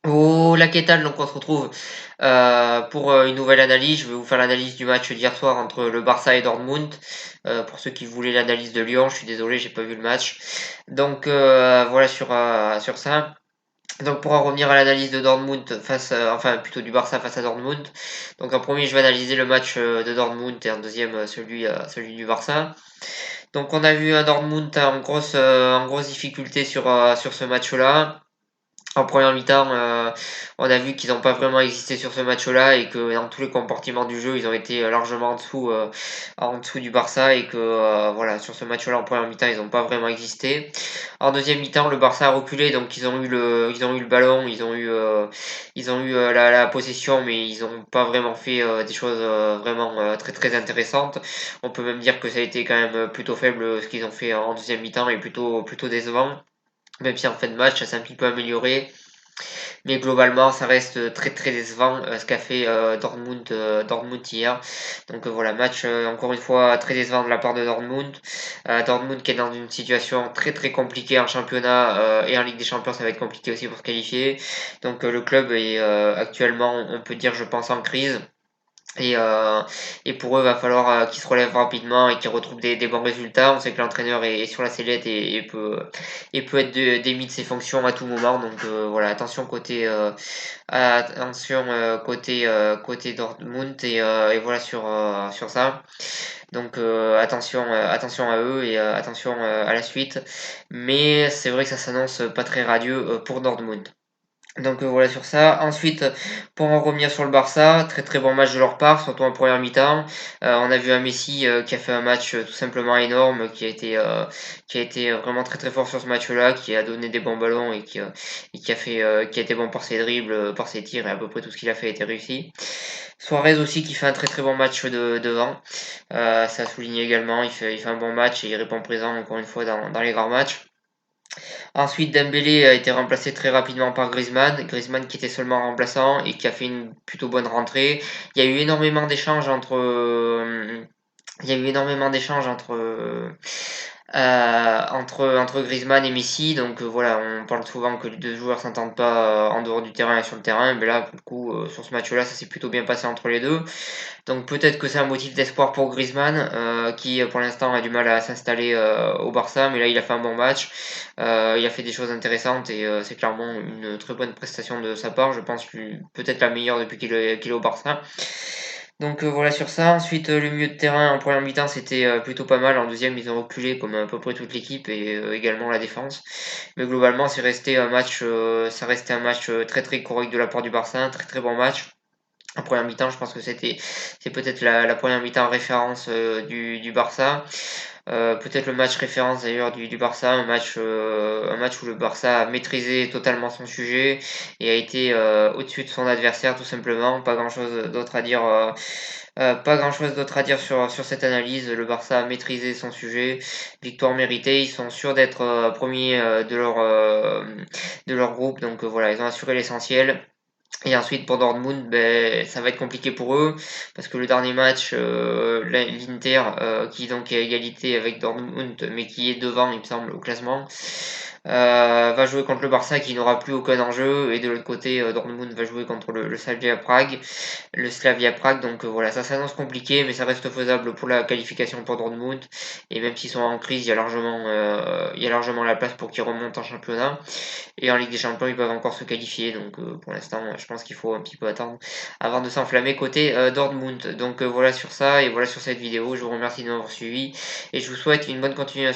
Oh la Quétale, donc on se retrouve pour une nouvelle analyse. Je vais vous faire l'analyse du match d'hier soir entre le Barça et Dortmund. Pour ceux qui voulaient l'analyse de Lyon, je suis désolé, j'ai pas vu le match. Donc voilà sur ça. Donc pour en revenir à l'analyse de Dortmund enfin plutôt du Barça face à Dortmund. Donc en premier, je vais analyser le match de Dortmund et en deuxième celui du Barça. Donc on a vu un Dortmund en grosse difficulté sur ce match-là. En première mi-temps, on a vu qu'ils n'ont pas vraiment existé sur ce match-là et que dans tous les compartiments du jeu, ils ont été largement en dessous du Barça et que voilà, sur ce match-là, en première mi-temps, ils n'ont pas vraiment existé. En deuxième mi-temps, le Barça a reculé, donc ils ont eu le ballon, ils ont eu la possession, mais ils n'ont pas vraiment fait des choses vraiment très très intéressantes. On peut même dire que ça a été quand même plutôt faible ce qu'ils ont fait en deuxième mi-temps et plutôt décevant. Même si en fin de match, ça s'est un petit peu amélioré. Mais globalement, ça reste très très décevant ce qu'a fait Dortmund hier. Donc voilà, match encore une fois très décevant de la part de Dortmund. Dortmund qui est dans une situation très très compliquée en championnat et en Ligue des Champions, ça va être compliqué aussi pour se qualifier. Donc le club est actuellement, on peut dire, je pense, en crise. Et, euh, et pour eux, il va falloir qu'ils se relèvent rapidement et qu'ils retrouvent des bons résultats. On sait que l'entraîneur est sur la sellette et peut être démis de ses fonctions à tout moment. Donc voilà, côté Dortmund et voilà sur ça. Donc attention à eux et attention à la suite. Mais c'est vrai que ça s'annonce pas très radieux pour Dortmund. Donc voilà sur ça. Ensuite, pour en revenir sur le Barça, très très bon match de leur part, surtout en première mi-temps. On a vu un Messi qui a fait un match tout simplement énorme, qui a été vraiment très très fort sur ce match-là, qui a donné des bons ballons et qui a été bon par ses dribbles, par ses tirs et à peu près tout ce qu'il a fait a été réussi. Suarez aussi qui fait un très très bon match devant. Ça a souligné également, il fait un bon match et il répond présent encore une fois dans les grands matchs. Ensuite, Dembélé a été remplacé très rapidement par Griezmann. Griezmann qui était seulement remplaçant et qui a fait une plutôt bonne rentrée. Il y a eu énormément d'échanges il y a eu énormément d'échanges entre Griezmann et Messi. Donc voilà, on parle souvent que les deux joueurs s'entendent pas en dehors du terrain et sur le terrain. Mais là, pour le coup, sur ce match-là, ça s'est plutôt bien passé entre les deux. Donc peut-être que c'est un motif d'espoir pour Griezmann, qui pour l'instant a du mal à s'installer au Barça, mais là il a fait un bon match, il a fait des choses intéressantes et c'est clairement une très bonne prestation de sa part, je pense peut-être la meilleure depuis qu'il est au Barça. Donc voilà sur ça. Ensuite le milieu de terrain en première mi-temps c'était plutôt pas mal, en deuxième ils ont reculé comme à peu près toute l'équipe et également la défense. Mais globalement ça restait un match très très correct de la part du Barça, un très très bon match. En première mi-temps, je pense que c'est peut-être la première mi-temps référence du Barça. Peut-être le match référence d'ailleurs du Barça, un match où le Barça a maîtrisé totalement son sujet et a été au-dessus de son adversaire tout simplement. Pas grand-chose d'autre à dire sur cette analyse. Le Barça a maîtrisé son sujet, victoire méritée. Ils sont sûrs d'être premiers de leur groupe, donc voilà, ils ont assuré l'essentiel. Et ensuite pour Dortmund, ben, ça va être compliqué pour eux parce que le dernier match, l'Inter, qui donc est à égalité avec Dortmund, mais qui est devant, il me semble, au classement, va jouer contre le Barça qui n'aura plus aucun enjeu. Et de l'autre côté, Dortmund va jouer contre le Slavia Prague. Le Slavia Prague, donc voilà, ça s'annonce compliqué, mais ça reste faisable pour la qualification pour Dortmund. Et même s'ils sont en crise, il y a largement la place pour qu'ils remontent en championnat. Et en Ligue des Champions, ils peuvent encore se qualifier. Donc pour l'instant, je pense qu'il faut un petit peu attendre avant de s'enflammer côté Dortmund. Donc voilà sur ça et voilà sur cette vidéo. Je vous remercie de m'avoir suivi et je vous souhaite une bonne continuation.